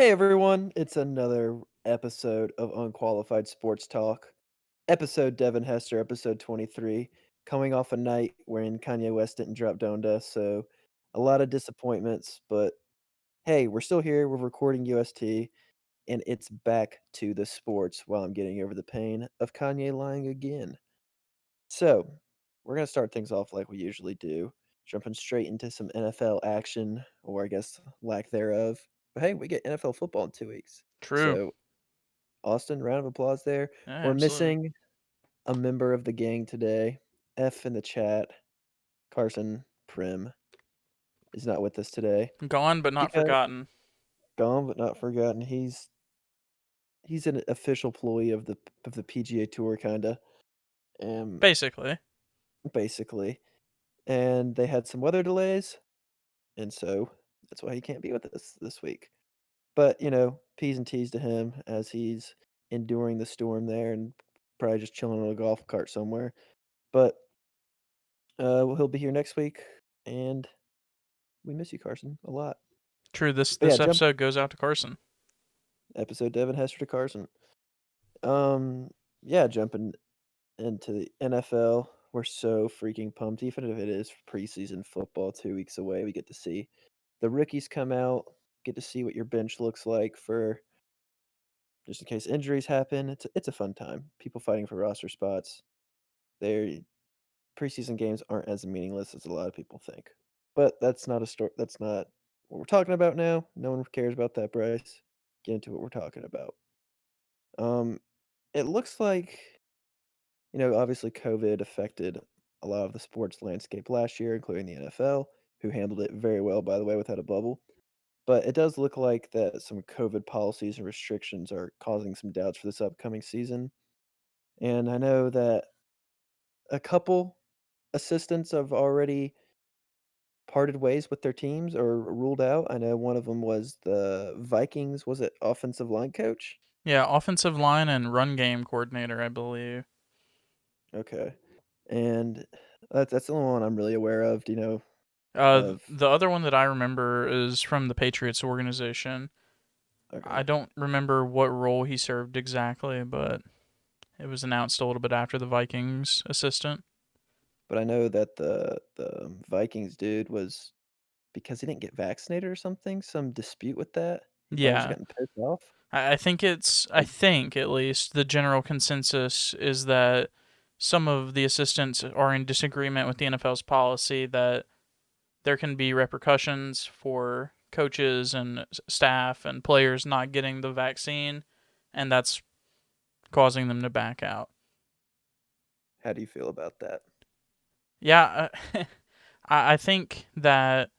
Hey everyone, it's another episode of Unqualified Sports Talk. Episode Devin Hester, episode 23, coming off a night wherein Kanye West didn't drop Donda, so a lot of disappointments, but hey, we're still here, we're recording UST, and it's back to the sports while I'm getting over the pain of Kanye lying again. So, we're going to start things off like we usually do, jumping straight into some NFL action, or I guess lack thereof. But hey, we get NFL football in 2 weeks. True. So, Austin, round of applause there. Yeah, We're absolutely. missing a member of the gang today. F in the chat, Carson Prim, is not with us today Gone but not because forgotten. gone but not forgotten. He's an official employee of the PGA Tour, kinda, um, Basically. basically. And they had some weather delays, and so that's why he can't be with us this week. But, P's and T's to him as he's enduring the storm there and probably just chilling on a golf cart somewhere. But, well, he'll be here next week, and we miss you, Carson, a lot. True, this But yeah, this jump episode goes out to Carson. episode Devin Hester to Carson. Um, yeah, jumping into the NFL, we're so freaking pumped. Even if it is preseason football 2 weeks away, we get to see the rookies come out, get to see what your bench looks like for just in case injuries happen. It's a fun time. People fighting for roster spots. Their preseason games aren't as meaningless as a lot of people think. But that's not a story. That's not what we're talking about now. No one cares about that, Bryce. Get into what we're talking about. Um, it looks like obviously COVID affected a lot of the sports landscape last year, including the NFL, who handled it very well, by the way, without a bubble. But it does look like that some COVID policies and restrictions are causing some doubts for this upcoming season. And I know that a couple assistants have already parted ways with their teams or ruled out. I know one of them was the Vikings, was it offensive line coach? Yeah, offensive line and run game coordinator, I believe. Okay. And that's the only one I'm really aware of, of The other one that I remember is from the Patriots organization. I okay. don't remember what role he served exactly, but it was announced a little bit after the Vikings assistant. But I know that the Vikings dude was because he didn't get vaccinated or something, some dispute with that. He probably just Yeah, gotten pissed off. I think I Like, think at least the general consensus is that some of the assistants are in disagreement with the NFL's policy that there can be repercussions for coaches and staff and players not getting the vaccine, and that's causing them to back out. how do you feel about that? Yeah, I think that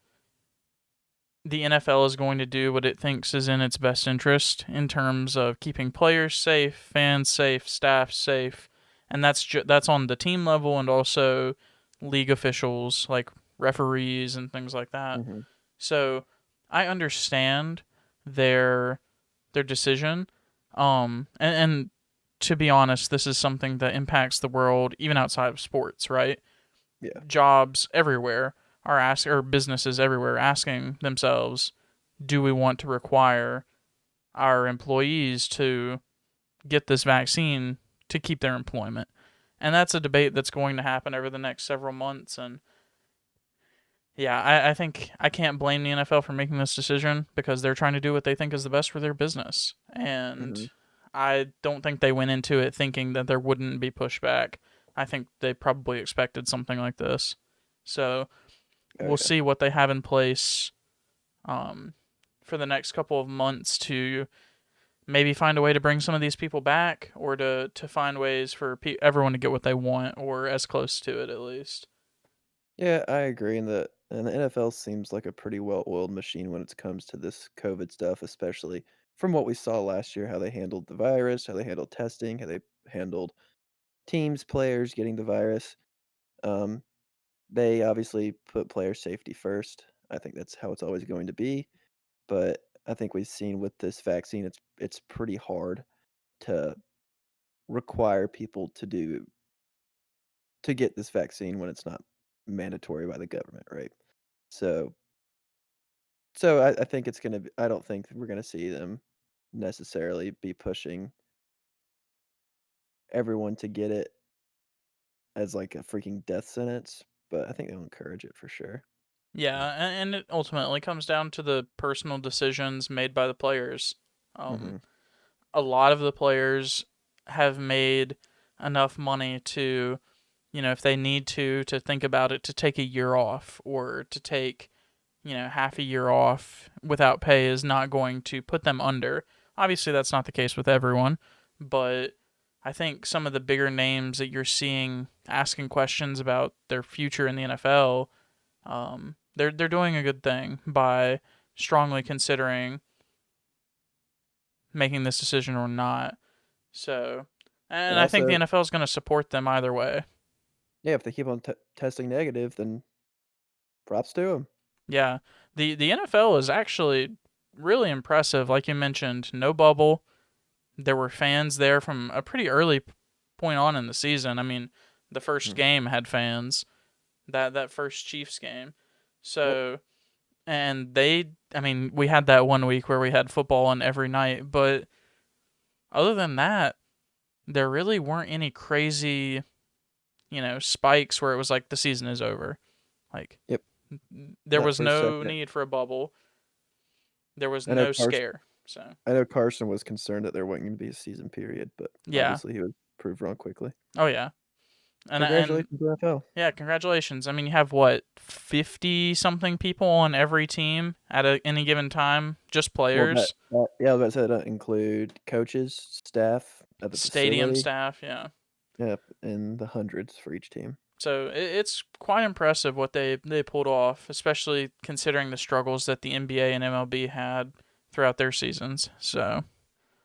the NFL is going to do what it thinks is in its best interest in terms of keeping players safe, fans safe, staff safe, and that's on the team level and also league officials like referees and things like that. Mhm. So I understand their their decision. And to be honest, this is something that impacts the world even outside of sports, right? Yeah. Jobs everywhere are ask or businesses everywhere asking themselves, do we want to require our employees to get this vaccine to keep their employment? And that's a debate that's going to happen over the next several months. And yeah, I think I can't blame the NFL for making this decision because they're trying to do what they think is the best for their business. And Mhm. I don't think they went into it thinking that there wouldn't be pushback. I think they probably expected something like this. So Oh, we'll yeah. see what they have in place um, for the next couple of months to maybe find a way to bring some of these people back or to find ways for everyone to get what they want or as close to it at least. Yeah, I agree in that and the NFL seems like a pretty well-oiled machine when it comes to this COVID stuff, especially from what we saw last year, how they handled the virus, how they handled testing, how they handled teams, players getting the virus. Um, they obviously put player safety first. I think that's how it's always going to be, but I think we've seen with this vaccine, it's pretty hard to require people to get this vaccine when it's not mandatory by the government, right? So So I think it's gonna be I don't think we're gonna see them necessarily be pushing everyone to get it as, like, a freaking death sentence, but I think they'll encourage it for sure. Yeah, and it ultimately comes down to the personal decisions made by the players. Um, Mhm. a lot of the players have made enough money to, if they need to think about it, to take a year off or to take, half a year off without pay is not going to put them under. Obviously, that's not the case with everyone, but I think some of the bigger names that you're seeing asking questions about their future in the NFL, they're doing a good thing by strongly considering making this decision or not. So, and And I think the also, NFL is going to support them either way. yeah, if they keep on testing negative, then props to them. Yeah, the NFL is actually really impressive. Like you mentioned, no bubble. There were fans there from a pretty early point on in the season. I mean, the first Mhm. game had fans. That first Chiefs game. Yep. So, and I mean, we had that one week where we had football on every night, but other than that, there really weren't any crazy, spikes where it was like the season is over. Like Yep. there Not was for a no second. need for a bubble. There was I know no Carson scare. So, I know Carson was concerned that there wasn't gonna be a season period, but yeah. obviously he was proved wrong quickly. Oh yeah. And Congratulations, NFL. yeah, congratulations. I mean, you have what, 50 something people on every team at any given time, just Well, that players, yeah, I was about to say that include coaches, staff at the stadium facility. staff, yeah. Yep, in the hundreds for each team. So it's quite impressive what they pulled off, especially considering the struggles that the NBA and MLB had throughout their seasons. So,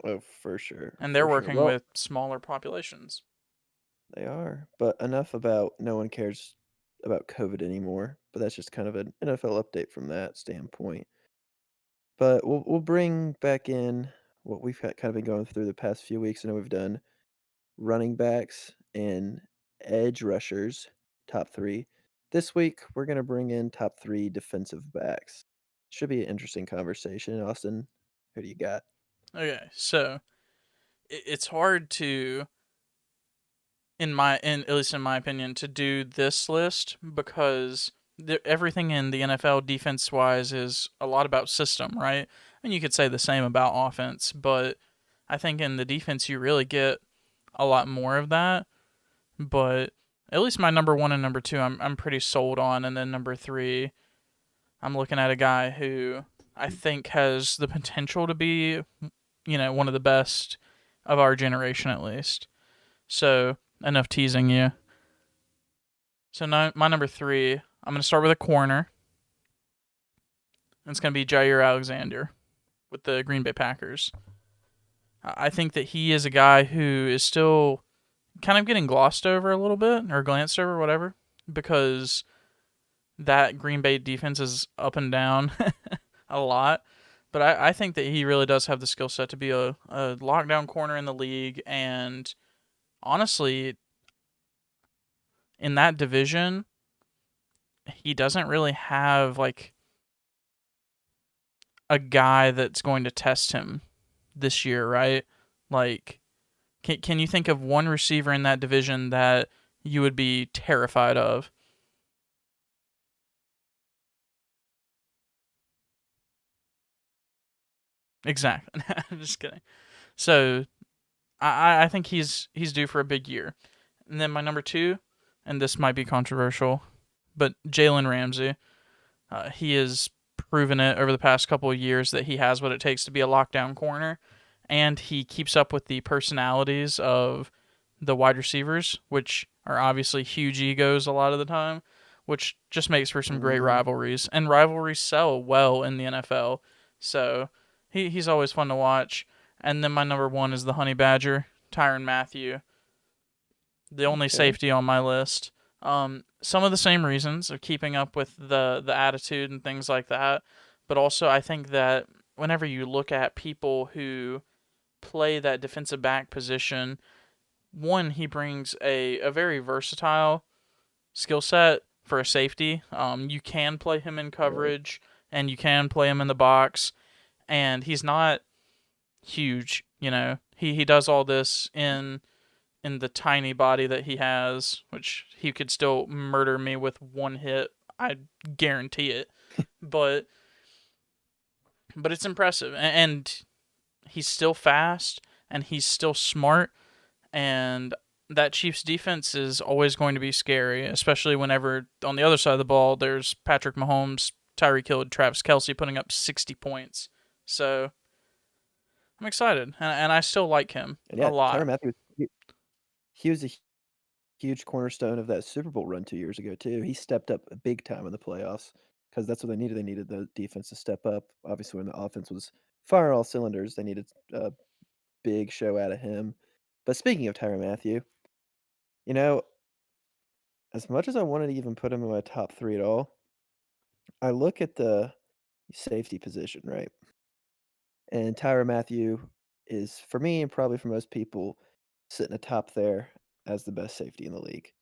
Oh, for sure, and they're for sure. working Well, with smaller populations. they are, but enough about no one cares about COVID anymore. But that's just kind of an NFL update from that standpoint. But we'll bring back in what we've kind of been going through the past few weeks. I know we've done running backs and edge rushers, top three. This week we're gonna bring in top three defensive backs. Should be an interesting conversation. Austin, who do you got? Okay, so it's hard to, at least in my opinion, to do this list because everything in the NFL defense wise is a lot about system, right? And you could say the same about offense, but I think in the defense you really get a lot more of that. But at least my number one and number two, I'm pretty sold on, and then number three, I'm looking at a guy who I think has the potential to be, one of the best of our generation at least. So enough teasing you. So now my number three, I'm gonna start with a corner. And it's gonna be Jair Alexander with the Green Bay Packers. I think that he is a guy who is still kind of getting glossed over a little bit or glanced over, whatever, because that Green Bay defense is up and down a lot. But I think that he really does have the skill set to be a lockdown corner in the league. And honestly, in that division, he doesn't really have like a guy that's going to test him this year, right? Like, can you think of one receiver in that division that you would be terrified of? Exactly. I'm just kidding. So I think he's due for a big year. And then my number two, and this might be controversial, but Jalen Ramsey. He has proven it over the past couple of years that he has what it takes to be a lockdown corner, and he keeps up with the personalities of the wide receivers, which are obviously huge egos a lot of the time, which just makes for some great Mhm. rivalries. And rivalries sell well in the NFL, so he's always fun to watch. And then my number one is the Honey Badger, Tyron Matthew, the only Okay. safety on my list. Some of the same reasons of keeping up with the attitude and things like that, but also I think that whenever you look at people who play that defensive back position, one, he brings a very versatile skill set for a safety. You can play him in Right. coverage and you can play him in the box, and he's not huge. He does all this in the tiny body that he has, which he could still murder me with one hit. I guarantee it. But it's impressive, and he's still fast, and he's still smart, and that Chiefs defense is always going to be scary, especially whenever on the other side of the ball there's Patrick Mahomes, Tyreek Hill, and Travis Kelce putting up 60 points. So I'm excited, and I still like him And a yeah, lot. Tyrann Mathieu, he was a huge cornerstone of that Super Bowl run 2 years ago too. He stepped up big time in the playoffs because that's what they needed. They needed the defense to step up. Obviously, when the offense was firing all cylinders, they needed a big show out of him. But speaking of Tyrann Mathieu, you know, as much as I wanted to even put him in my top 3 at all, I look at the safety position, right? And Tyrann Mathieu is, for me and probably for most people, sitting atop there as the best safety in the league.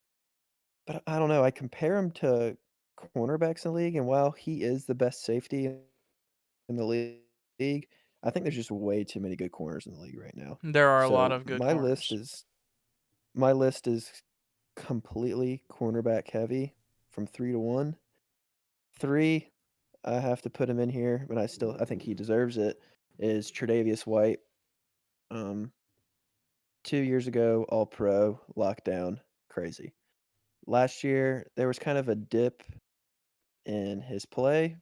But I don't know, I compare him to cornerbacks in the league, and while he is the best safety in the league, I think there's just way too many good corners in the league right now. There are a lot So of good corners. my list is completely cornerback heavy from 3 to 1. 3, I have to put him in here, but I think he deserves it, is Tre'Davious White. Um, 2 years ago, all pro, lockdown, crazy. Last year, there was kind of a dip in his play,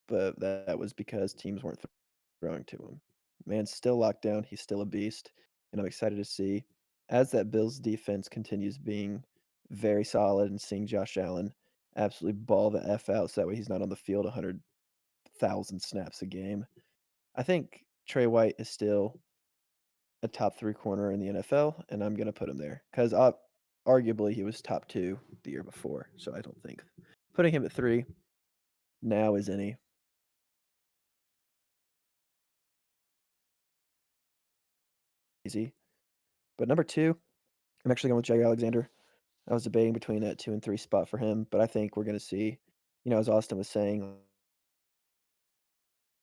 but that was because teams weren't throwing to him. Man's still locked down. He's still a beast, and I'm excited to see as that Bills defense continues being very solid and seeing Josh Allen absolutely ball the F out so that way he's not on the field 100,000 snaps a game. I think Trey White is still a top 3 corner in the NFL, and I'm gonna put him there because arguably he was top 2 the year before. So I don't think putting him at 3 now is any easy. But number 2, I'm actually going with Jair Alexander. I was debating between that 2 and 3 spot for him, but I think we're gonna see, as Austin was saying,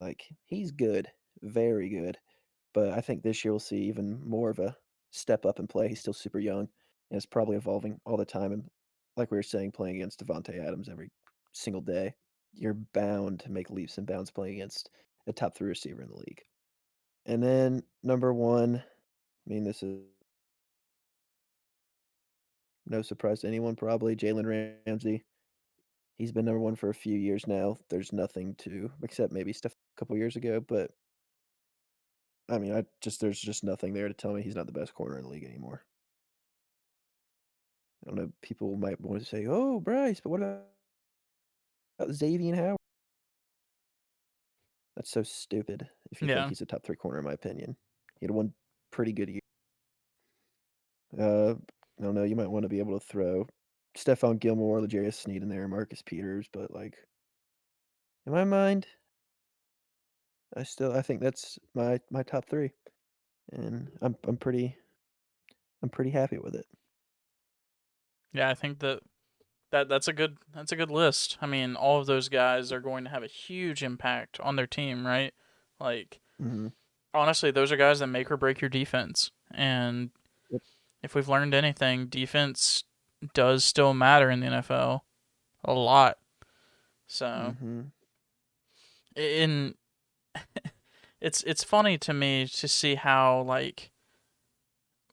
like he's good, very good. But I think this year we'll see even more of a step up in play. He's still super young and is probably evolving all the time. And like we were saying, playing against Devontae Adams every single day, you're bound to make leaps and bounds playing against a top 3 receiver in the league. And then number 1, I mean, this is no surprise to anyone probably, Jalen Ramsey. He's been number 1 for a few years now. There's nothing to except maybe stuff a couple years ago, but I mean, there's just nothing there to tell me he's not the best corner in the league anymore. I don't know, people might want to say, "Oh, Bryce, but what about Xavier Howard?" That's so stupid if you think Yeah, he's a top 3 corner in my opinion. He had one pretty good year. I don't know, you might wanna be able to throw Stephon Gilmore, L'Jarius Sneed in there, Marcus Peters, but, like, in my mind, I think that's my top 3, and I'm pretty happy with it. yeah. I think that's a good list. I mean, all of those guys are going to have a huge impact on their team, right? Like, Mhm. honestly, those are guys that make or break your defense. And Yep. if we've learned anything, defense does still matter in the NFL a lot. So, Mhm. in it's funny to me to see how, like,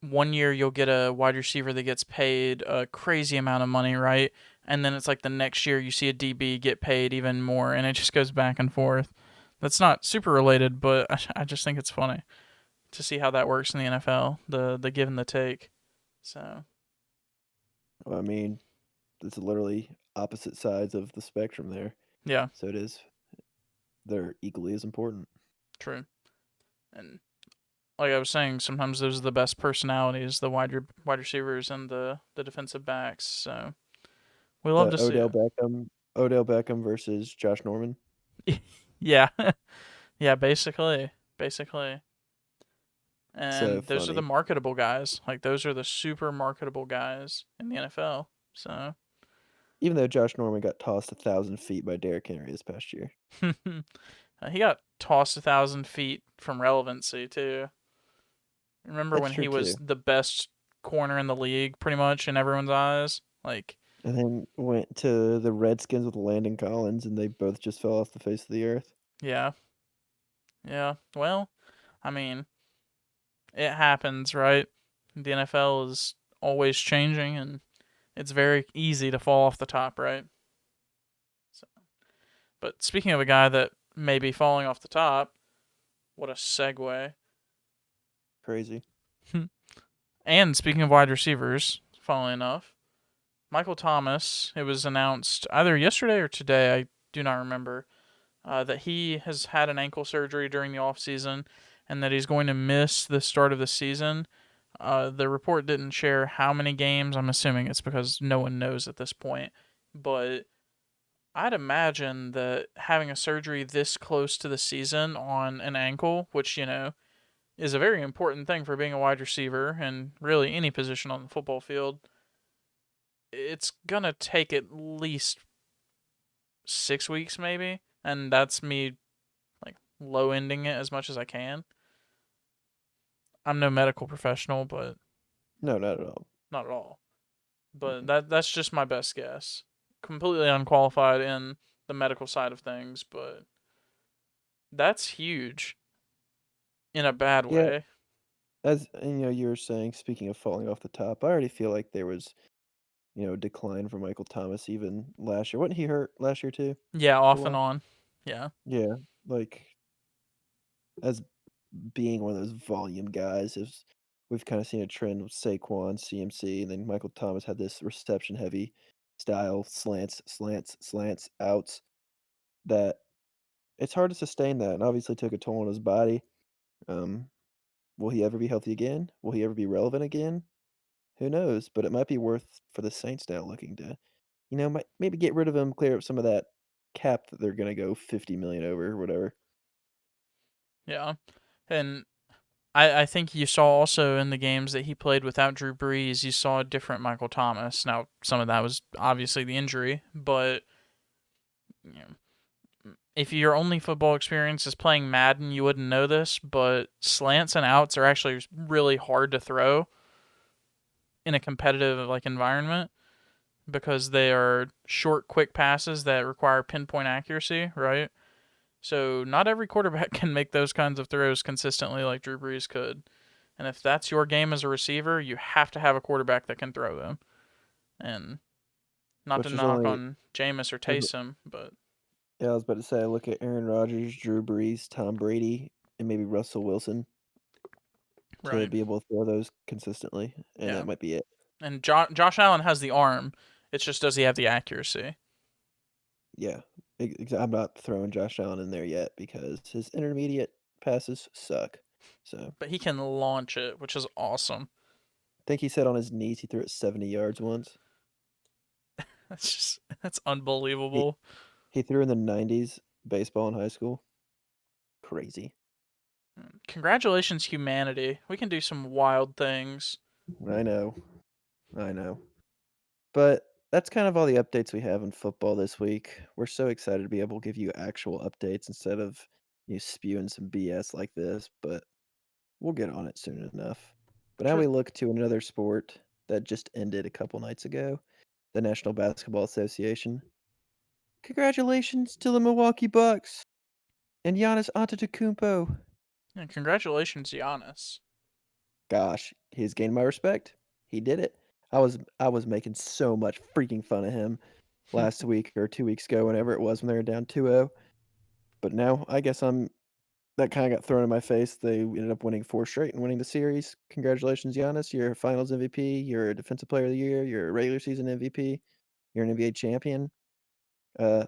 one year you'll get a wide receiver that gets paid a crazy amount of money, right? And then it's like the next year you see a DB get paid even more, and it just goes back and forth. That's not super related, but I just think it's funny to see how that works in the NFL, the give and the take. So Well, I mean, it's literally opposite sides of the spectrum there. yeah, So they're equally as important. true. And like I was saying, sometimes those are the best personalities, the wide receivers and the defensive backs. So we love Uh, to see Odell it. Beckham Odell Beckham versus Josh Norman. Yeah, yeah, basically. So And those are the funny. marketable guys. Like those are the super marketable guys in the NFL. So even though Josh Norman got tossed 1,000 feet by Derrick Henry this past year. He got tossed 1,000 feet from relevancy too. Remember That's when true he was too. the best corner in the league, pretty much in everyone's eyes? Like, And then went to the Redskins with Landon Collins, and they both just fell off the face of the earth. yeah, yeah. Well, I mean, it happens, right? The NFL is always changing, and it's very easy to fall off the top, right? So, but speaking of a guy that may be falling off the top, what a segue. Crazy. And speaking of wide receivers, funnily enough, Michael Thomas, it was announced either yesterday or today, I do not remember, that he has had an ankle surgery during the offseason and that he's going to miss the start of the season. The report didn't share how many games. I'm assuming it's because no one knows at this point. But I'd imagine that having a surgery this close to the season on an ankle, which, is a very important thing for being a wide receiver and really any position on the football field, it's going to take at least 6 weeks, maybe. And that's me, like, low ending it as much as I can. I'm no medical professional, but No, not at all. not at all. But Mm-mm. that's just my best guess. Completely unqualified in the medical side of things, but that's huge in a bad Yeah, way. as you were saying, speaking of falling off the top, I already feel like there was, a decline for Michael Thomas even last year. Wasn't he hurt last year too Yeah, for a off and while? on. Yeah. Yeah, like as being one of those volume guys, is we've kind of seen a trend with Saquon, CMC, and then Michael Thomas had this reception heavy style, slants, slants, slants, outs that it's hard to sustain that, and obviously took a toll on his body. Um, will he ever be healthy again? Will he ever be relevant again? Who knows? But it might be worth for the Saints now looking to, maybe get rid of him, clear up some of that cap that they're gonna go 50 million over or whatever. Yeah. And I think you saw also in the games that he played without Drew Brees, you saw a different Michael Thomas. Now, some of that was obviously the injury, but you if your only football experience is playing Madden, you wouldn't know this, but slants and outs are actually really hard to throw in a competitive environment because they are short, quick passes that require pinpoint accuracy, right? So not every quarterback can make those kinds of throws consistently like Drew Brees could. And if that's your game as a receiver, you have to have a quarterback that can throw them. And not to Which is knock only on Jameis or I was Taysom, but Yeah, I was about to say, look at Aaron Rodgers, Drew Brees, Tom Brady, and maybe Russell Wilson to right, be able to throw those consistently, and yeah. that might be it. And Josh Allen has the arm. It's just does he have the accuracy? Yeah, I'm not throwing Josh Allen in there yet because his intermediate passes suck. So, But he can launch it, which is awesome. I think he said on his knees he threw it 70 yards once. That's He unbelievable. he threw in the 90s baseball in high school. Crazy. Congratulations, humanity. We can do some wild things. I know. I know. But that's kind of all the updates we have in football this week. We're so excited to be able to give you actual updates instead of you spewing some BS like this, but we'll get on it soon enough. But now Sure. we look to another sport that just ended a couple nights ago, the National Basketball Association. Congratulations to the Milwaukee Bucks and Giannis Antetokounmpo. And congratulations, Giannis. Gosh, he's gained my respect. He did it. I was making so much freaking fun of him last week or 2 weeks ago, whenever it was when they were down 2-0. But now I guess that kinda got thrown in my face. They ended up winning 4 straight and winning the series. Congratulations, Giannis. You're a Finals MVP, you're a Defensive Player of the Year, you're a regular season MVP, you're an NBA champion. Uh,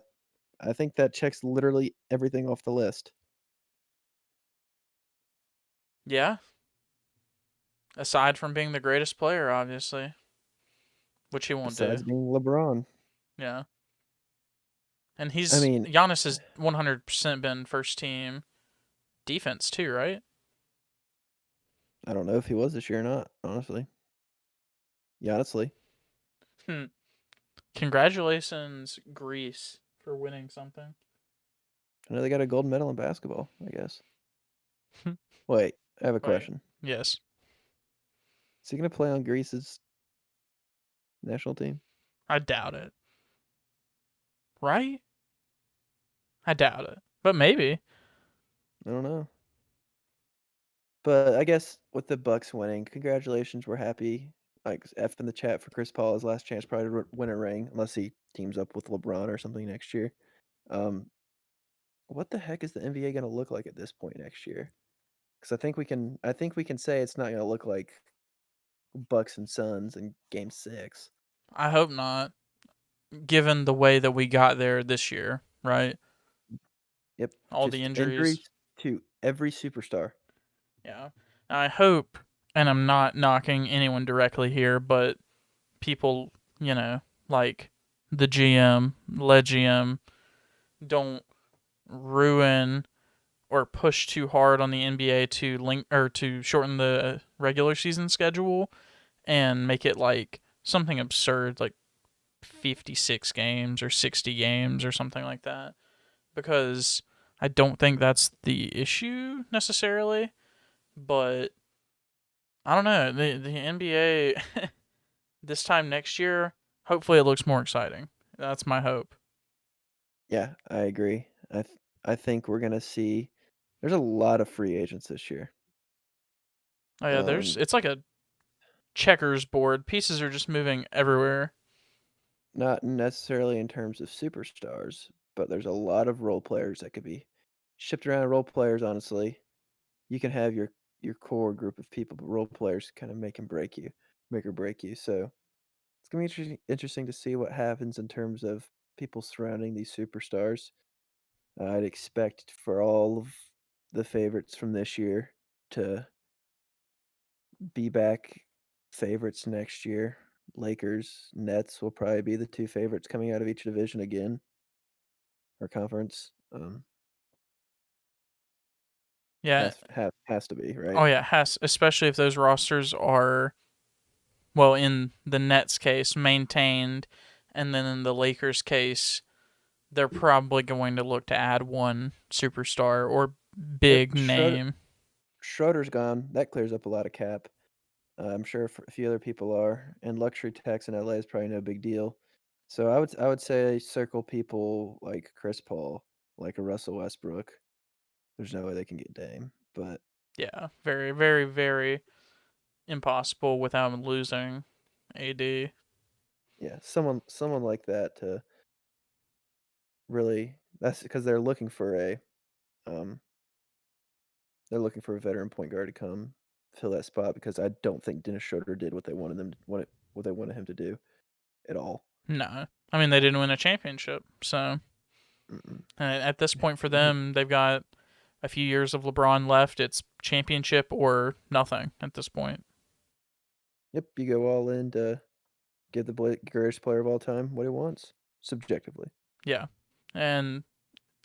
I think that checks literally everything off the list, Yeah. Aside from being the greatest player, obviously, which he won't do. besides being LeBron. Yeah. And I he's mean, Giannis has 100% been first team defense too, right? I don't know if he was this year or not, honestly. Yeah, honestly. Hmm. Congratulations, Greece, for winning something. I know they got a gold medal in basketball, I guess. Wait, I have a Wait, question. yes, Is he going to play on Greece's national team? I doubt it. Right? I doubt it, but maybe. I don't know. But I guess with the Bucks winning, congratulations. We're happy. Like F in the chat for Chris Paul, his last chance probably to win a ring, unless he teams up with LeBron or something next year. Um, what the heck is the NBA going to look like at this point next year? Because I think we can say it's not going to look like Bucks and Suns in Game 6. I hope not, given the way that we got there this year, right? Yep, All the just injuries. injuries to every superstar. Yeah. I hope, and I'm not knocking anyone directly here, but people, like the GM, lead GM, don't ruin or push too hard on the NBA to link or to shorten the regular season schedule and make it like something absurd like 56 games or 60 games or something like that, because I don't think that's the issue necessarily, but I don't know. The NBA this time next year, hopefully it looks more exciting. That's my hope. Yeah, I agree. I think we're gonna see. There's a lot of free agents this year. Oh yeah, there's Um, it's like a checkers board. Pieces are just moving everywhere. Not necessarily in terms of superstars, but there's a lot of role players that could be shipped around. Role players, honestly, you can have your core group of people, but role players kind of make or break you. So it's gonna be interesting to see what happens in terms of people surrounding these superstars. I'd expect for all of the favorites from this year to be back favorites next year. Lakers, Nets will probably be the two favorites coming out of each division again or conference. Yeah. Has to be right. Oh yeah, it has, especially if those rosters are, well, in the Nets case, maintained, and then in the Lakers case, they're probably going to look to add one superstar or Yep, big name. Schroeder's gone. That clears up a lot of cap. I'm sure a few other people are, and luxury tax in LA is probably no big deal. So I would say circle people like Chris Paul, like a Russell Westbrook. There's no way they can get Dame, but Yeah, very, very, very impossible without losing AD. yeah, someone like that to really. That's because um they're looking for a veteran point guard to come fill that spot because I don't think Dennis Schroeder did what they wanted him to do at all. No, I mean they didn't win a championship, so Mm-mm. at this point for He- them, they've got a few years of LeBron left. It's championship or nothing at this point. Yep, you go all in to give the greatest player of all time what he wants, subjectively. Yeah, and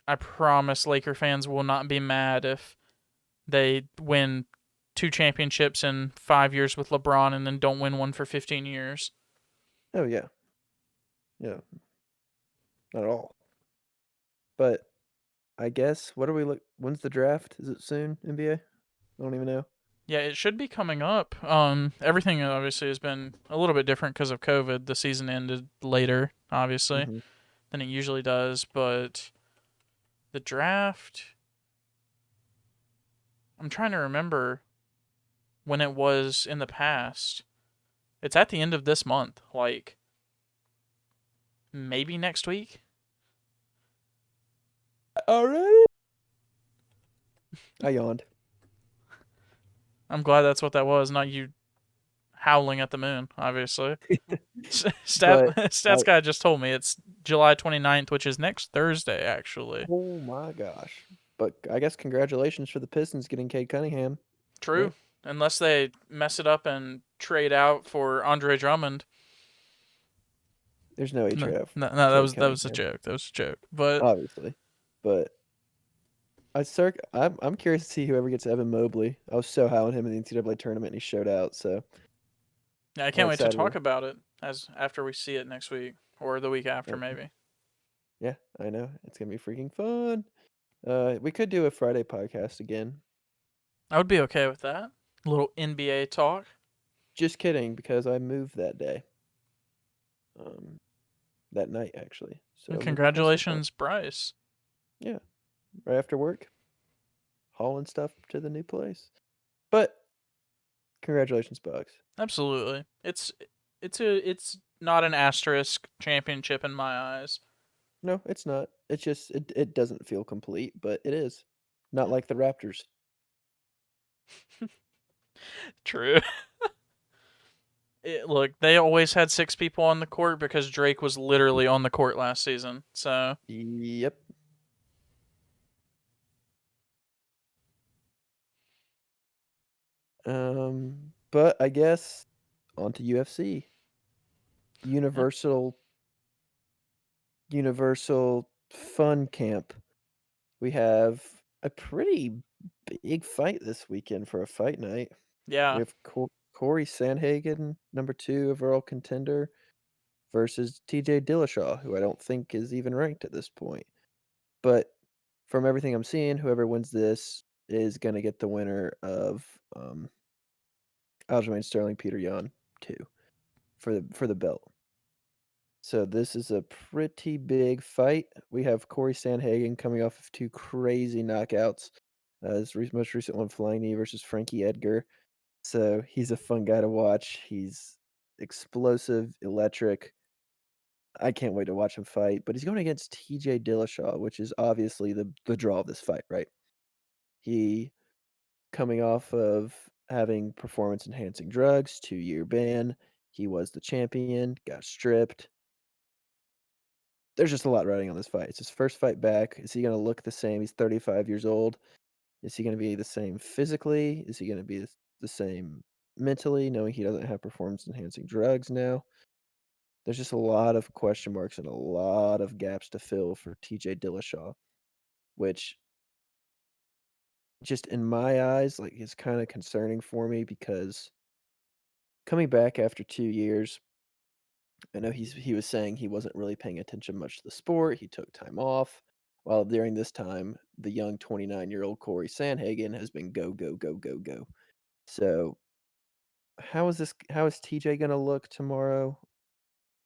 I promise Laker fans will not be mad if they win two championships in 5 years with LeBron and then don't win one for 15 years. Oh yeah, yeah, not at all. But I guess what are we look? When's the draft? Is it soon? NBA? I don't even know. Yeah, it should be coming up. Everything obviously has been a little bit different because of COVID. The season ended later, obviously, Hmm. than it usually does, but the draft, I'm trying to remember when it was in the past. It's at the end of this month, like maybe next week. All right. I yawned. I'm glad that's what that was, not you howling at the moon, obviously. But Stats I, guy just told me it's July 29th, which is next Thursday, actually. oh my gosh. But I guess congratulations for the Pistons getting Cade Cunningham, True. right? Unless they mess it up and trade out for Andre Drummond. There's no way No, trade off no, no, Cade that was a Cunningham, joke. That was a joke. But obviously. But I'm curious to see whoever gets Evan Mobley. I was so high on him in the NCAA tournament, and he showed out. So yeah, I I'm can't wait to excited. talk about it as after we see it next week. or the week after, Okay. maybe. Yeah, I know. It's gonna be freaking fun. We could do a Friday podcast again. I would be okay with that. A little NBA talk. Just kidding, because I moved that day. Um, that night actually. And So maybe we'll have some fun. congratulations, Bryce. Yeah, right after work, hauling stuff to the new place. But congratulations, Bugs. Absolutely. It's not an asterisk championship in my eyes. No, it's not. It's just it doesn't feel complete, but it is. Not Yeah. like the Raptors. True. Look, they always had 6 people on the court because Drake was literally on the court last season. So, Yep. But I guess on to UFC. yeah. Universal Fun Camp. We have a pretty big fight this weekend for a fight night. We Yeah. have Corey Sandhagen, number 2 overall contender, versus TJ Dillashaw, who I don't think is even ranked at this point. But from everything I'm seeing, whoever wins this is gonna get the winner of Aljamain Sterling Peter Yan 2 for the belt. So this is a pretty big fight. We have Corey Sandhagen coming off of 2 crazy knockouts. His most recent one, Flying Knee versus Frankie Edgar. So he's a fun guy to watch. He's explosive, electric. I can't wait to watch him fight. But he's going against TJ Dillashaw, which is obviously the draw of this fight, right? He coming off of having performance enhancing drugs, 2-year ban. He was the champion, got stripped. There's just a lot riding on this fight. It's his first fight back. Is he gonna look the same? He's 35 years old. Is he gonna be the same physically? Is he gonna be the same mentally, knowing he doesn't have performance enhancing drugs now? There's just a lot of question marks and a lot of gaps to fill for TJ Dillashaw, which just in my eyes, like, is kinda concerning for me because coming back after 2 years, I know he was saying he wasn't really paying attention much to the sport, he took time off, while during this time, the young 29-year-old Corey Sandhagen has been go, go, go, go, go. So, how is TJ gonna look tomorrow?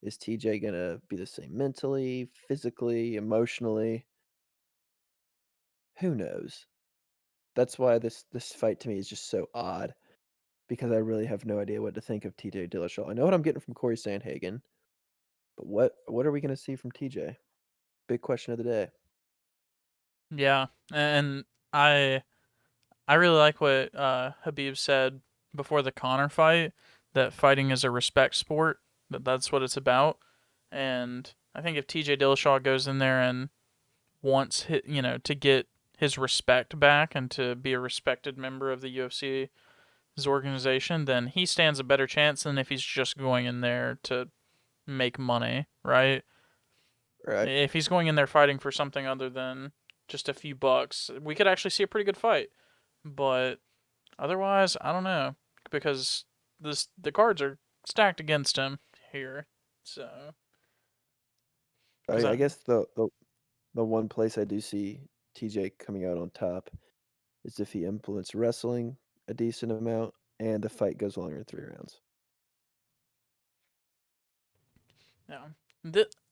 Is TJ gonna be the same mentally, physically, emotionally? Who knows? That's why this fight to me is just so odd because I really have no idea what to think of TJ Dillashaw. I know what I'm getting from Corey Sandhagen, but what are we gonna see from TJ? Big question of the day. Yeah. And I I really like what Habib said before the Connor fight, that fighting is a respect sport, that's what it's about. And I think if TJ Dillashaw goes in there and wants to get his respect back and to be a respected member of the UFC's organization, then he stands a better chance than if he's just going in there to make money, right? Right. If he's going in there fighting for something other than just a few bucks, we could actually see a pretty good fight. But otherwise, I don't know, because the cards are stacked against him here. So, because I I guess the one place I do see TJ coming out on top is if he implements wrestling a decent amount and the fight goes longer than 3 rounds. yeah,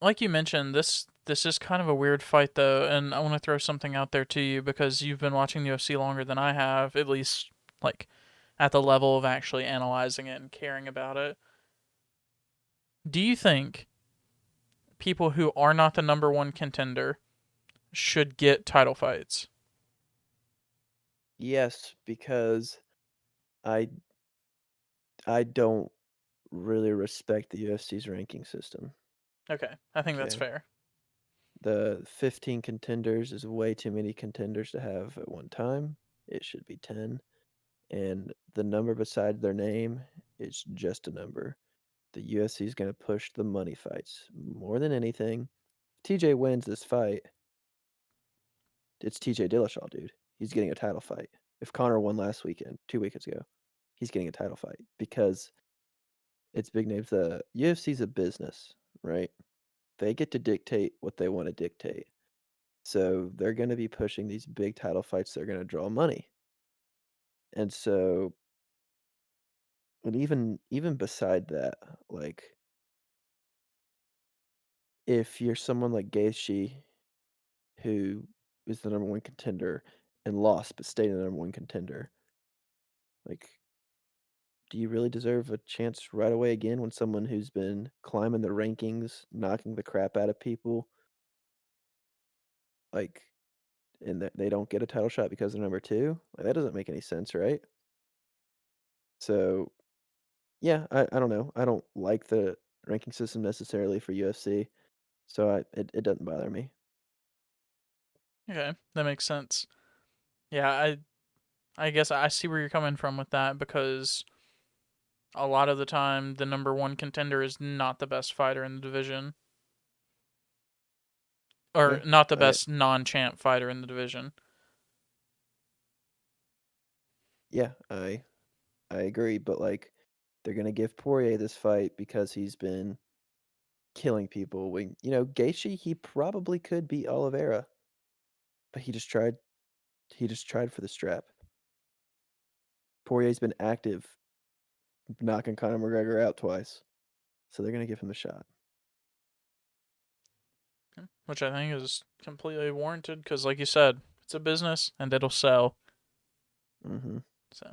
like you mentioned, this is kind of a weird fight though, and I want to throw something out there to you because you've been watching the UFC longer than I have, at least like at the level of actually analyzing it and caring about it. Do you think people who are not the number one contender should get title fights? Yes, because I I don't really respect the UFC's ranking system. Okay, I think that's Okay. fair. The 15 contenders is way too many contenders to have at one time. It should be 10. And the number beside their name is just a number. The UFC is going to push the money fights more than anything. If TJ wins this fight, it's TJ Dillashaw, dude. He's getting a title fight. If Connor won last weekend, 2 weekends ago, he's getting a title fight because it's big names. The UFC's a business, right? they get to dictate what they want to dictate. So they're going to be pushing these big title fights. They're going to draw money. And so, and even beside that, like if you're someone like Gaethje, who is the number one contender and lost, but stayed the number one contender, like, do you really deserve a chance right away again when someone who's been climbing the rankings, knocking the crap out of people, like, and they don't get a title shot because they're number two? Like, that doesn't make any sense, right? So, yeah, I don't know. I don't like the ranking system necessarily for UFC, so it doesn't bother me. Okay, that makes sense. Yeah, I guess I see where you're coming from with that because a lot of the time the number one contender is not the best fighter in the division, or Yeah, not the I best non-champ fighter in the division. yeah, I agree, but like they're gonna give Poirier this fight because he's been killing people. When Gaethje, he probably could beat Oliveira, but he just tried for the strap. Poirier's been active, knocking Conor McGregor out twice, so they're gonna give him the shot. Which I think is completely warranted because, like you said, it's a business and it'll sell. Hmm. So,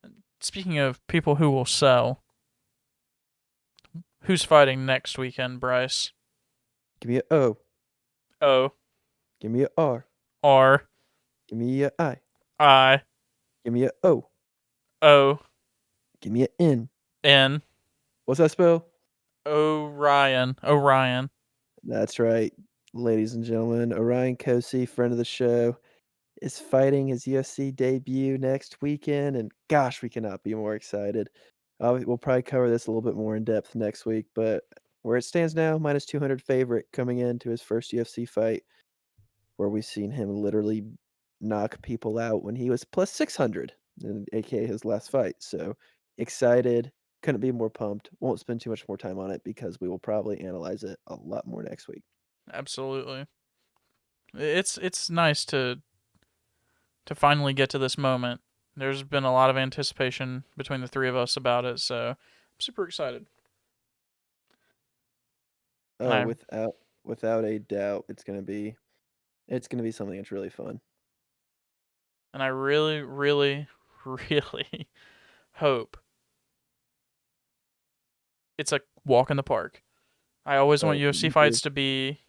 and speaking of people who will sell, who's fighting next weekend, Bryce? Give me a O. O Give me a R. R Give me a I. I Give me a O. O Give me a N. N What's that spell? Orion. Orion. That's right, ladies and gentlemen. Orion Kosi, friend of the show, is fighting his UFC debut next weekend, and gosh, we cannot be more excited. We'll probably cover this a little bit more in depth next week, but where it stands now, minus 200 favorite coming into his first UFC fight, where we've seen him literally knock people out when he was plus 600, aka his last fight. So excited, couldn't be more pumped. Won't spend too much more time on it because we will probably analyze it a lot more next week. Absolutely. It's nice to finally get to this moment. There's been a lot of anticipation between the three of us about it, so I'm super excited. And Oh, without a doubt, it's gonna be something that's really fun. I really, really, really hope it's a walk in the park. I always want Oh, UFC me too. fights to be,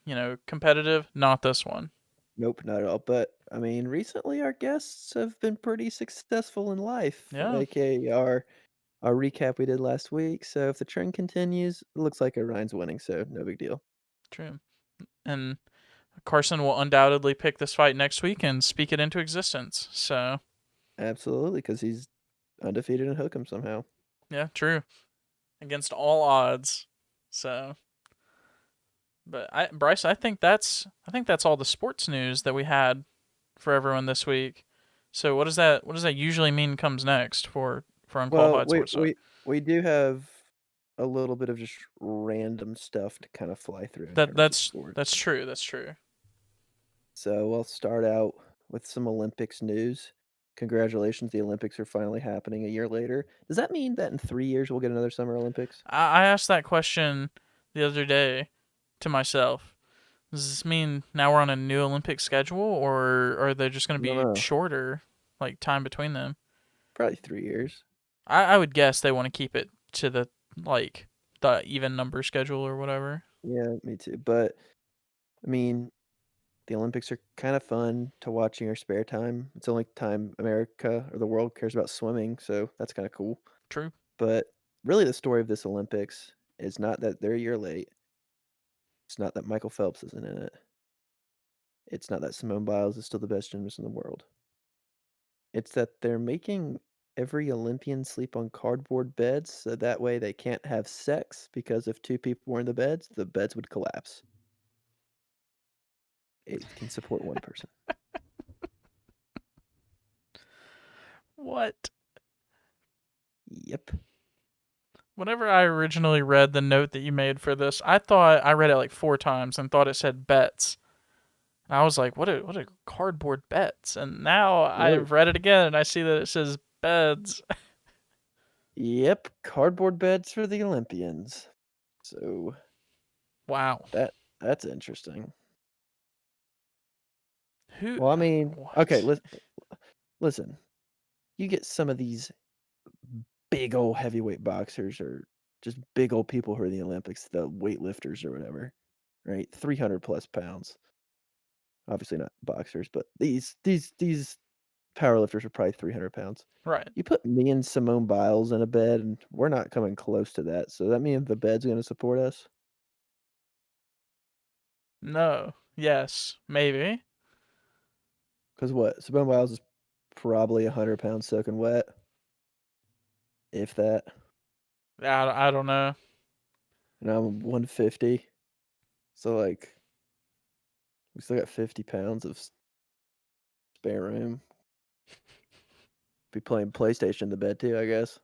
competitive, not this one. Nope, not at all. But I mean, recently our guests have been pretty successful in life, Yeah, aka our recap we did last week. So if the trend continues, it looks like Orion's winning, so no big deal. true. And Carson will undoubtedly pick this fight next week and speak it into existence. So, Absolutely, because he's undefeated in Hook'em somehow. yeah, true. Against all odds. So, but Bryce, I think that's all the sports news that we had for everyone this week. So what does that usually mean comes next for Well, unqualified we sports talk? we we do have a little bit of just random stuff to kind of fly through in That terms of that's sports. that's true. That's true. So we'll start out with some Olympics news. Congratulations, the Olympics are finally happening a year later. Does that mean that in 3 years we'll get another Summer Olympics? I asked that question the other day to myself. Does this mean now we're on a new Olympic schedule, or are they just going to No, be no, shorter, like time between them? probably 3 years. I would guess they want to keep it to like the even number schedule or whatever. Yeah, me too. But I mean, the Olympics are kind of fun to watch in your spare time. It's the only time America or the world cares about swimming, so that's kind of cool. True. But really, the story of this Olympics is not that they're a year late. It's not that Michael Phelps isn't in it. It's not that Simone Biles is still the best gymnast in the world. It's that they're making every Olympian sleep on cardboard beds so that way they can't have sex because if two people were in the beds would collapse. It can support one person. What? Yep. Whenever I originally read the note that you made for this, I thought I read it like 4 times and thought it said bets. And I was like, what a cardboard bets. And now Whoa. I've read it again and I see that it says beds. Yep, cardboard beds for the Olympians. So Wow. that's interesting. Who? Well, I mean, okay, What? listen. You get some of these big old heavyweight boxers or just big old people who are in the Olympics, the weightlifters or whatever, right? 300 plus pounds. Obviously not boxers, but these powerlifters are probably 300 pounds. Right. You put me and Simone Biles in a bed, and we're not coming close to that. So that means the bed's going to support us. No. Yes. Maybe. Because what? Simone Biles is probably 100 pounds soaking wet, if that. I don't know. And I'm 150. So, like, we still got 50 pounds of spare room. Be playing PlayStation in the bed too, I guess.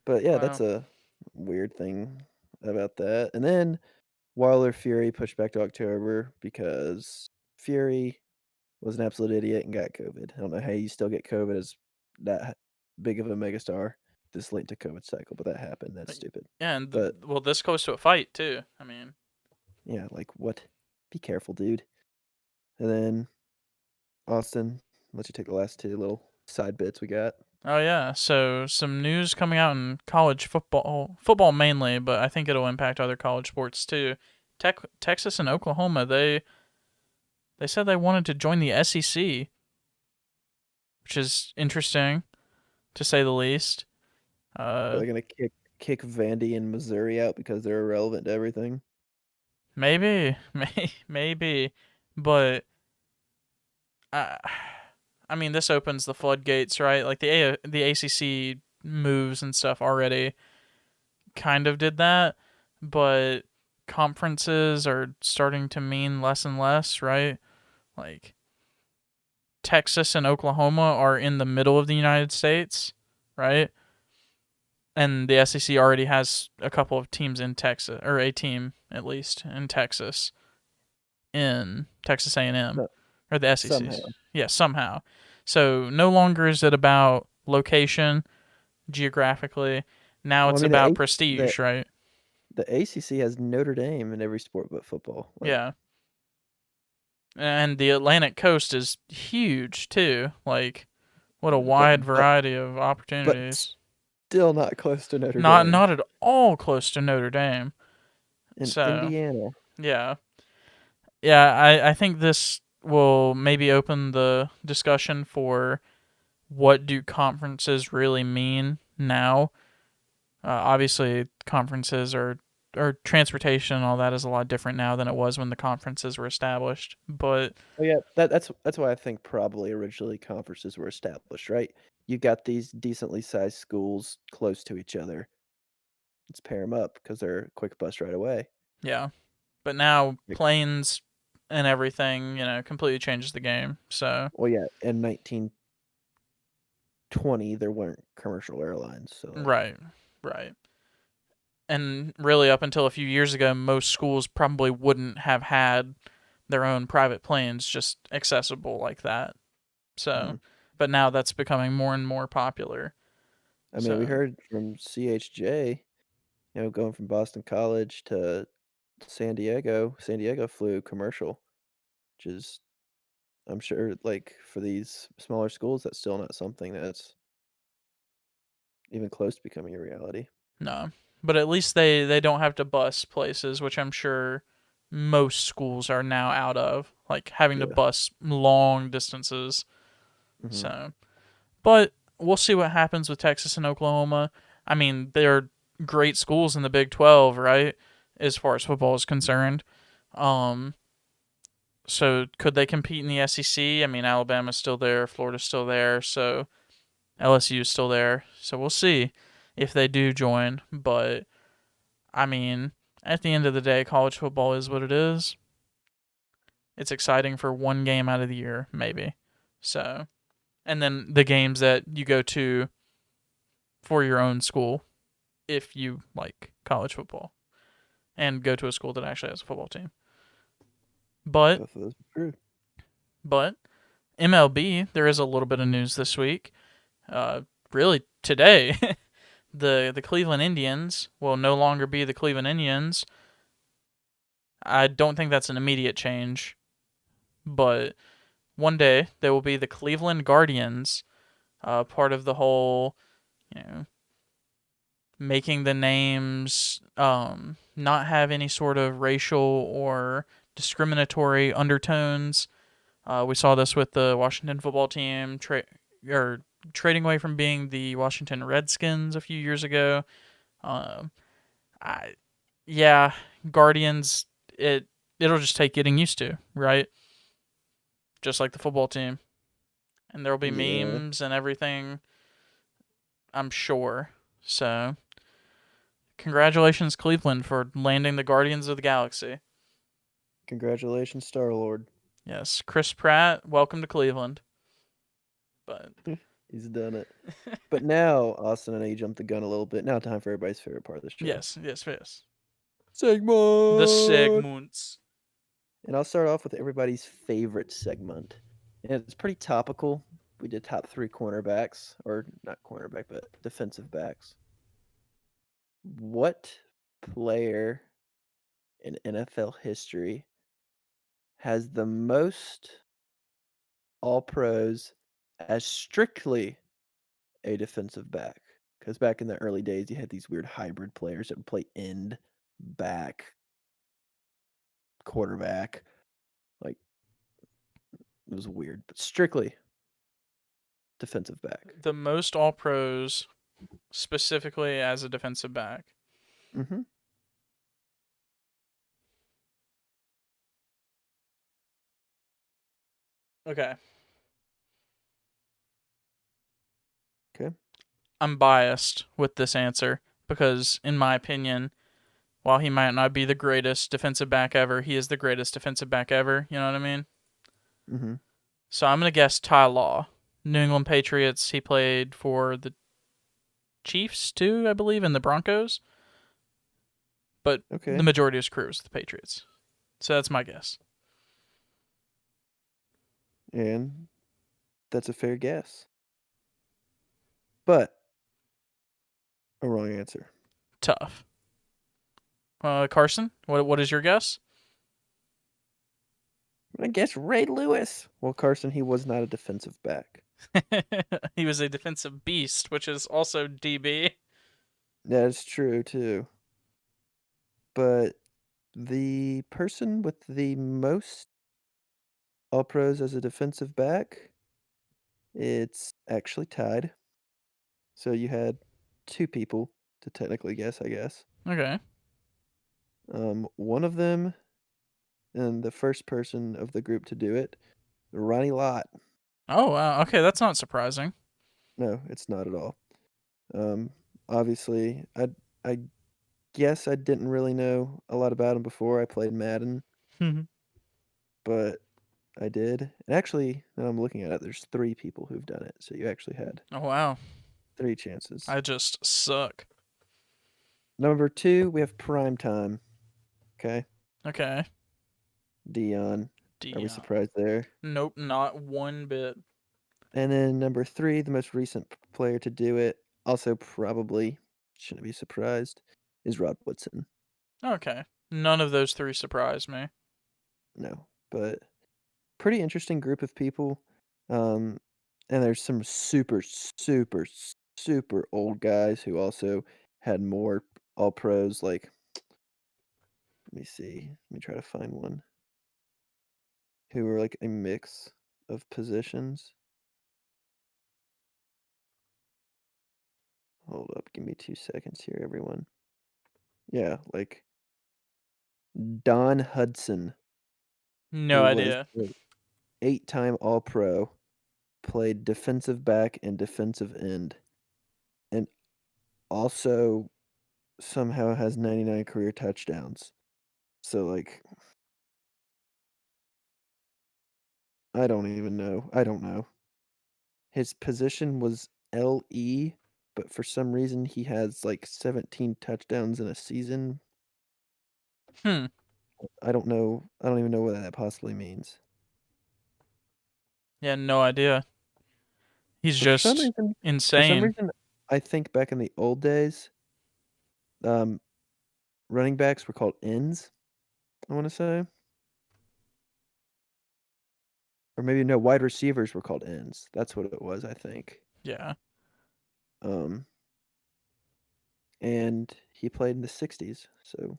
But yeah, that's Wow. a weird thing about that. And then Wilder Fury pushed back to October because Fury was an absolute idiot and got COVID. I don't know how you still get COVID as that big of a megastar this late into COVID cycle, but that happened. That's stupid. Yeah, and But well, this goes to a fight too. I mean, yeah, like what? Be careful, dude. And then Austin, let you take the last two little side bits we got. oh yeah. So some news coming out in college football mainly, but I think it'll impact other college sports too. Texas and Oklahoma, they said they wanted to join the SEC, which is interesting to say the least. Are Uh, they gonna kick Vandy and Missouri out because they're irrelevant to everything? maybe, maybe, but I, I mean, this opens the floodgates, right? Like the ACC moves and stuff already kind of did that, but conferences are starting to mean less and less, right? Like Texas and Oklahoma are in the middle of the United States, right? And the SEC already has a couple of teams in Texas, or a team at least in Texas, in Texas A&M, No, or the SEC's. somehow. Yeah, somehow. So no longer is it about location geographically. Now Well, I it's mean about the prestige, right? the ACC has Notre Dame in every sport but football. Like, Yeah. And the Atlantic coast is huge too. Like, what a but wide but variety of but opportunities. still not close to Notre Not Dame not at all close to Notre Dame. in So Indiana. yeah, yeah. I think this will maybe open the discussion for what do conferences really mean now. Obviously, conferences are or transportation and all that is a lot different now than it was when the conferences were established. But Oh yeah, that's why I think probably originally conferences were established, right? You got these decently sized schools close to each other. Let's pair them up because they're a quick bus right away. yeah, but now Like, planes and everything, completely changes the game. So well, yeah, in 1920 there weren't commercial airlines, so like, right, right. And really, up until a few years ago, most schools probably wouldn't have had their own private planes just accessible like that. So, mhm. but now that's becoming more and more popular. I mean, we So, heard from CHJ, going from Boston College to San Diego. San Diego flew commercial, which is, I'm sure, like for these smaller schools, that's still not something that's even close to becoming a reality. no. But at least they don't have to bus places, which I'm sure most schools are now out of, like having to Yeah. bus long distances. Hmm. So, but we'll see what happens with Texas and Oklahoma. I mean, they're great schools in the Big 12, right? As far as football is concerned. Um, so could they compete in the SEC? I mean, Alabama's still there, Florida's still there, so LSU's still there. So we'll see if they do join. But I mean, at the end of the day, college football is what it is. It's exciting for one game out of the year, maybe. So, and then the games that you go to for your own school if you like college football and go to a school that actually has a football team. But Both of those are true. but MLB, there is a little bit of news this week. Really today, the Cleveland Indians will no longer be the Cleveland Indians. I don't think that's an immediate change, but one day they will be the Cleveland Guardians. Part of the whole, you know, making the names not have any sort of racial or discriminatory undertones. We saw this with the Washington football team or trading away from being the Washington Redskins a few years ago. Um, I yeah, Guardians. It'll just take getting used to, right? Just like the football team, and there'll be Yeah. memes and everything. I'm sure. So, congratulations, Cleveland, for landing the Guardians of the Galaxy. Congratulations, Star Lord. Yes, Chris Pratt, welcome to Cleveland. But He's done it. But now, Austin, I know you jumped the gun a little bit. Now, time for everybody's favorite part of the show. yes. The Segment. segments. And I'll start off with everybody's favorite segment. And it's pretty topical. We did top 3 cornerbacks, or not cornerback, but defensive backs. What player in NFL history has the most All Pros as strictly a defensive back? Because back in the early days, you had these weird hybrid players that would play end, back, quarterback. Like, it was weird, but strictly defensive back. The most All Pros, specifically as a defensive back. Mm-hmm. Okay. Okay. I'm biased with this answer because, in my opinion, while he might not be the greatest defensive back ever, he is the greatest defensive back ever. You know what I mean? Mm-hmm. So I'm going to guess Ty Law. New England Patriots. He played for the Chiefs too, I believe, and the Broncos. But the Okay. majority of his career was the Patriots. So that's my guess. And that's a fair guess. But a wrong answer. Tough. Carson, what is your guess? I guess Ray Lewis. Well, Carson, he was not a defensive back. He was a defensive beast, which is also DB. That's true, too. But the person with the most All Pros as a defensive back, it's actually tied. So you had 2 people to technically guess, I guess. Okay. One of them, and the first person of the group to do it, Ronnie Lott. Oh wow. Okay, that's not surprising. No, it's not at all. Um, obviously, I guess I didn't really know a lot about him before I played Madden, but I did. And actually, now I'm looking at it, there's 3 people who've done it, so you actually had Oh wow. 3 chances. I just suck. Number 2, we have prime time. Okay, Okay. Dion. Are we Dion. surprised there? Nope, not one bit. And then number 3, the most recent player to do it, also probably shouldn't be surprised, is Rod Woodson. Okay. None of those three surprise me. No, but pretty interesting group of people. Um, and there's some super, super, super old guys who also had more all pros. Like, let me see. Let me try to find one who were like a mix of positions. Hold up. Give me 2 seconds here, everyone. Yeah, like Don Hudson, No who was idea. an 8-time All Pro, played defensive back and defensive end, and also somehow has 99 career touchdowns. So, like, I don't even know. I don't know. His position was LE, but for some reason he has like 17 touchdowns in a season. Hmm. I don't know. I don't even know what that possibly means. Yeah, no idea. He's But just for some insane. reason, I think back in the old days, um, running backs were called ends. I want to say, or maybe no, wide receivers were called ends. That's what it was, I think. Yeah. Um, and he played in the '60s, so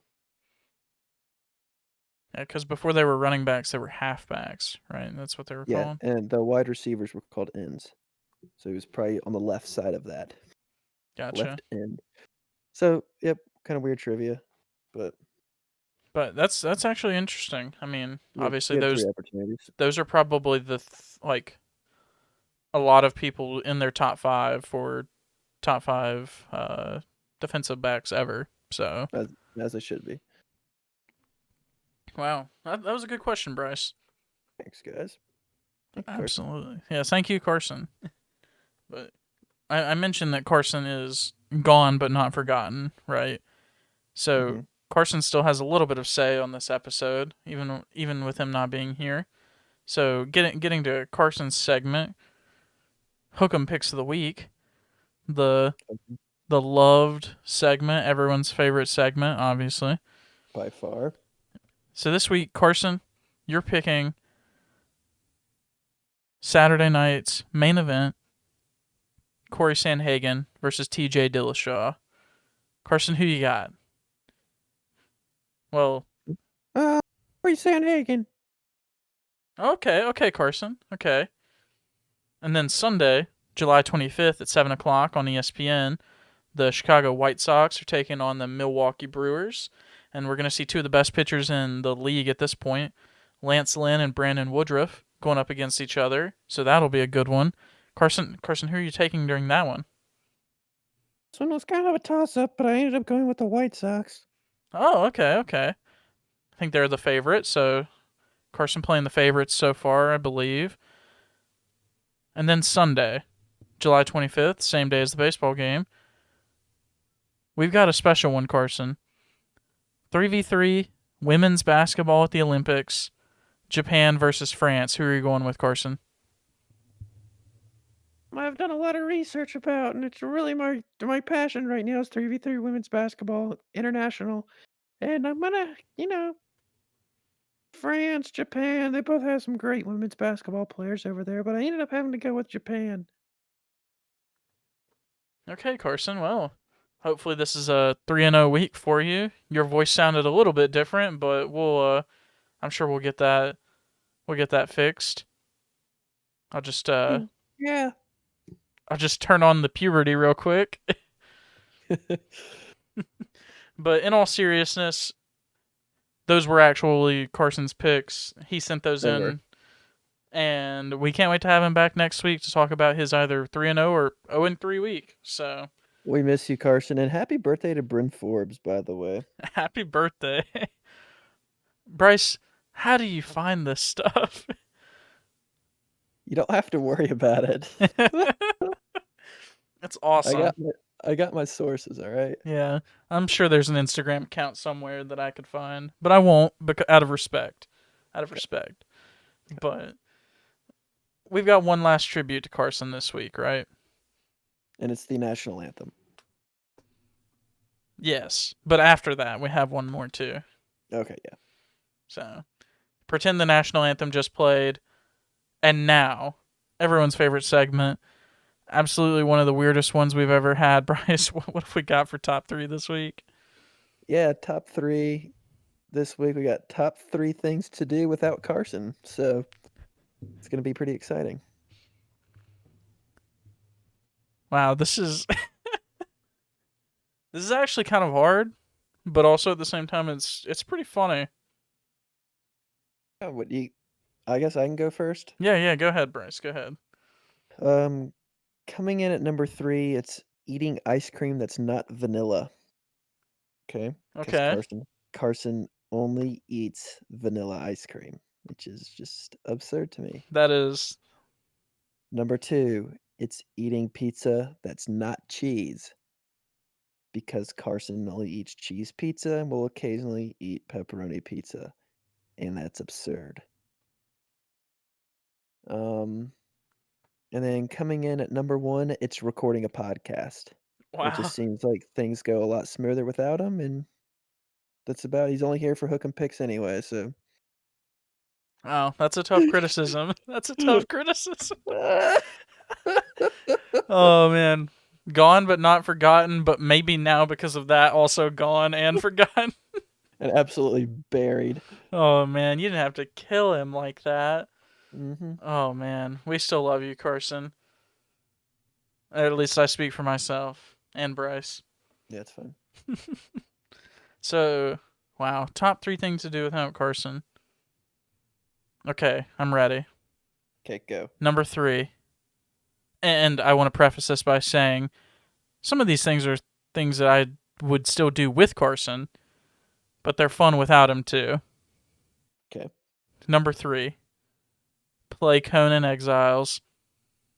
Yeah, because before they were running backs, they were halfbacks, right? That's what they were yeah. called. And the wide receivers were called ends. So he was probably on the left side of that Gotcha. left end. So yep, kind of weird trivia, but But that's actually interesting. I mean, he obviously had three those opportunities. those are probably like a lot of people in their top five for top five defensive backs ever. So as as they should be. wow, that was a good question, Bryce. Thanks, guys. Thank you, Carson. Absolutely, yes. Thank you, Carson. But I mentioned that Carson is gone but not forgotten, right? So Hmm. Carson still has a little bit of say on this episode, even with him not being here. So getting to Carson's segment, Hook'em picks of the week, the the loved segment, everyone's favorite segment, obviously. By far. So this week, Carson, you're picking Saturday night's main event, Corey Sandhagen versus T.J. Dillashaw. Carson, who you got? Well, Corey Sandhagen. okay, Carson, okay. And then Sunday, July 25th at 7 o'clock on ESPN, the Chicago White Sox are taking on the Milwaukee Brewers, and we're going to see two of the best pitchers in the league at this point, Lance Lynn and Brandon Woodruff, going up against each other. So that'll be a good one. Carson, who are you taking during that one? This one was kind of a toss-up, but I ended up going with the White Sox. Oh, okay. I think they're the favorite, so Carson playing the favorites so far, I believe. And then Sunday, July 25th, same day as the baseball game, we've got a special one, Carson. 3v3 women's basketball at the Olympics. Japan versus France. Who are you going with, Carson? I've done a lot of research about, and it's really my passion right now is 3v3 women's basketball international. And I'm gonna, France, Japan, they both have some great women's basketball players over there, but I ended up having to go with Japan. Okay, Carson. Well, hopefully this is a 3-0 week for you. Your voice sounded a little bit different, but I'm sure we'll get that fixed. I'll just uh Yeah. I'll just turn on the puberty real quick. But in all seriousness, those were actually Carson's picks. He sent those They were. in, and we can't wait to have him back next week to talk about his either 3-0 or 0-3 week. So We miss you, Carson, and happy birthday to Bryn Forbes, by the way. happy birthday. Bryce, how do you find this stuff? You don't have to worry about it. That's I awesome. got my I got my sources, all right? Yeah, I'm sure there's an Instagram account somewhere that I could find, but I won't because out of respect. Out of Okay. respect. But we've got one last tribute to Carson this week, right? And it's the national anthem. Yes. But after that, we have one more too. Okay, yeah. So, pretend the national anthem just played, and now everyone's favorite segment. Absolutely one of the weirdest ones we've ever had. Bryce, what have we got for top 3 this week? Yeah, top 3 this week. We got top 3 things to do without Carson. So, it's going to be pretty exciting. Wow, this is this is actually kind of hard, but also at the same time it's pretty funny. Yeah, I guess I can go first. Yeah, go ahead, Bryce. Go ahead. Um Coming in at number 3, it's eating ice cream that's not vanilla. Okay? Cuz Okay. Carson only eats vanilla ice cream, which is just absurd to me. That is Number 2, It's eating pizza that's not cheese because Carson only eats cheese pizza and will occasionally eat pepperoni pizza, and that's absurd. Um, and then coming in at number 1, it's recording a podcast. It Wow. just seems like things go a lot smoother without him, and that's about he's only here for hook and picks anyway, so Wow, that's a tough criticism. That's a tough criticism. Oh man, gone but not forgotten. But maybe now because of that, also gone and forgotten. and absolutely buried. Oh man, you didn't have to kill him like that. Mhm. Oh man, we still love you, Carson. At least I speak for myself and Bryce. Yeah, it's fine. So, wow, top 3 things to do without Carson. Okay, I'm ready. Okay, go. Number 3, and I want to preface this by saying some of these things are things that I would still do with Carson, but they're fun without him too. Okay. Number 3, play Conan Exiles.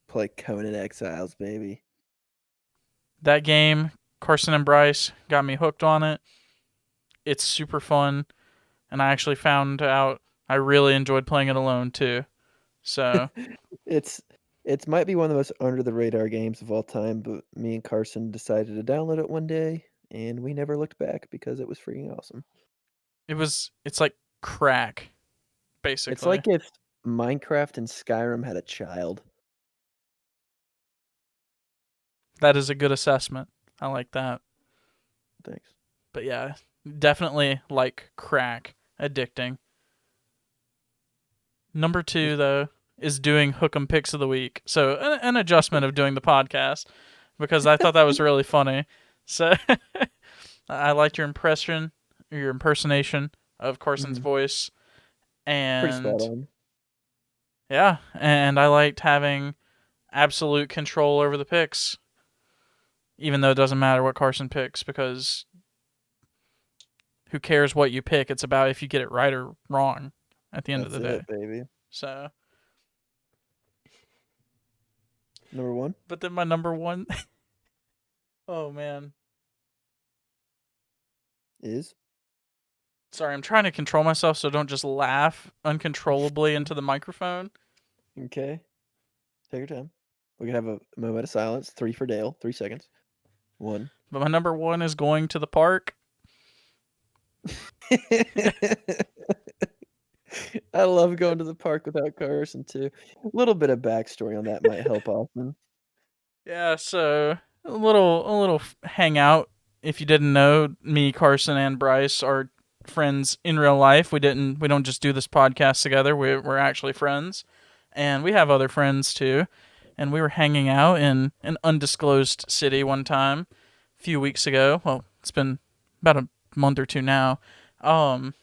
Play Conan Exiles, baby. That game, Carson and Bryce got me hooked on it. It's super fun, and I actually found out I really enjoyed playing it alone too. So, It's it might be one of the most under the radar games of all time, but me and Carson decided to download it one day, and we never looked back because it was freaking awesome. it's like crack, It's basically. like if Minecraft and Skyrim had a child. That is a good assessment. I like that. Thanks. But yeah, definitely like crack, addicting. Number 2 Just though is doing hook 'em picks of the week. So an adjustment of doing the podcast because I thought that was really funny. So I liked your impersonation of Carson's mhm, voice, pretty spot and on. yeah, and I liked having absolute control over the picks, even though it doesn't matter what Carson picks because who cares what you pick? It's about if you get it right or wrong at the end of That's the day. it, baby. So, Number 1 but then my number 1, oh man. is Sorry, I'm trying to control myself so I don't just laugh uncontrollably into the microphone. okay. Take your time. We're gonna have a moment of silence. 3 for Dale. 3 seconds. 1. But my number 1 is going to the park. I love going to the park without Carson too. A little bit of backstory on that might help Austin. Yeah, so a little hangout. If you didn't know, me, Carson, and Bryce are friends in real life. We don't just do this podcast together. We're actually friends, and we have other friends too. And we were hanging out in an undisclosed city one time, a few weeks ago. Well, it's been about a month or two now. Um,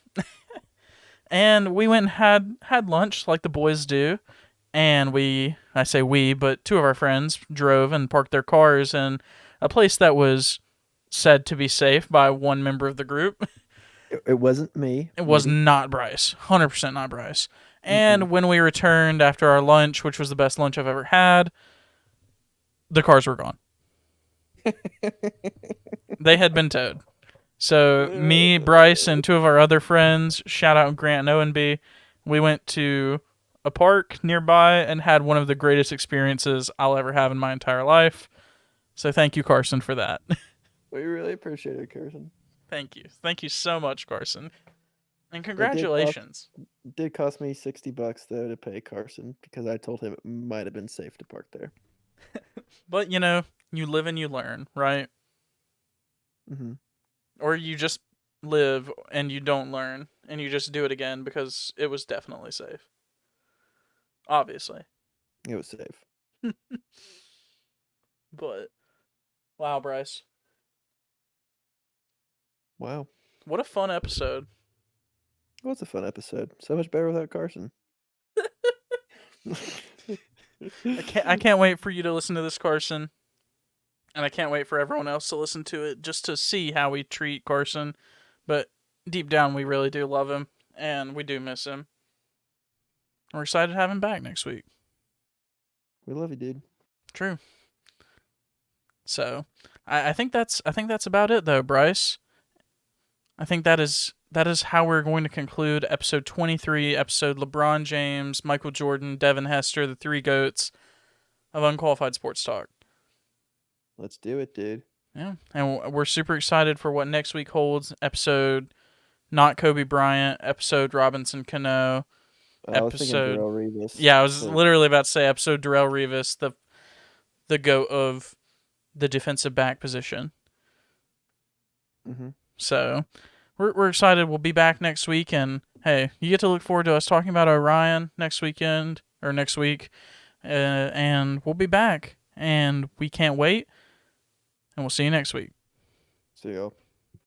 and we went and had lunch like the boys do, and I say we, but 2 of our friends drove and parked their cars in a place that was said to be safe by one member of the group. It wasn't me, It was maybe. not Bryce, 100% not Bryce. Mm-mm. And when we returned after our lunch, which was the best lunch I've ever had, the cars were gone. They had been towed. So me, Bryce, and 2 of our other friends, shout out Grant and Owenby, we went to a park nearby and had one of the greatest experiences I'll ever have in my entire life. So thank you, Carson, for that. We really appreciate it, Carson. Thank you. Thank you so much, Carson. And It congratulations. did cost me $60 though to pay Carson because I told him it might have been safe to park there. But, you live and you learn, right? Mm-hmm. Or you just live and you don't learn and you just do it again because it was definitely safe. Obviously. It was safe. But, wow, Bryce. Wow. What a fun episode. It was a fun episode. So much better without Carson. I can't wait for you to listen to this, Carson. And I can't wait for everyone else to listen to it just to see how we treat Carson. But deep down, we really do love him and we do miss him. We're excited to have him back next week. We love you, dude. True. So, I think that's about it though, Bryce. I think that is how we're going to conclude episode 23, episode LeBron James, Michael Jordan, Devin Hester, the three goats of Unqualified Sports Talk. Let's do it, dude. Yeah, and we're super excited for what next week holds. Episode not Kobe Bryant, episode Robinson Cano, I was thinking episode. Darrelle Revis. Yeah, I was So, literally about to say episode Darrelle Revis, the goat of the defensive back position. mm-hmm. So we're excited. We'll be back next week, and hey, you get to look forward to us talking about Orion next weekend or next week, and we'll be back, and we can't wait. And we'll see you next week. See y'all.